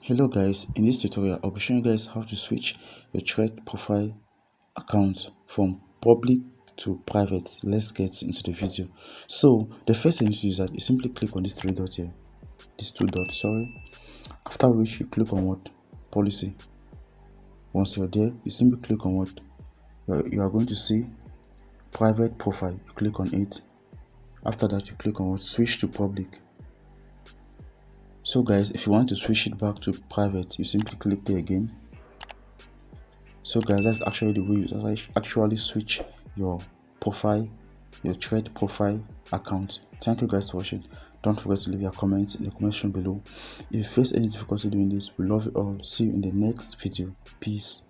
Hello guys, in this tutorial I'll be showing you guys how to switch your thread profile account from public to private. Let's get into the video. So the first thing you need to do is that you simply click on these three dots here, these two dots, after which you click on what? Policy. Once you're there, you simply click on what? You are going to see private profile. You click on it. After that, you click on what? Switch to public. So guys, if you want to switch it back to private, you simply click there again. So guys, that's actually the way you actually switch your profile, your thread profile account. Thank you guys for watching. Don't forget to leave your comments in the comment section below. If you face any difficulty doing this, we love you all. See you in the next video. Peace.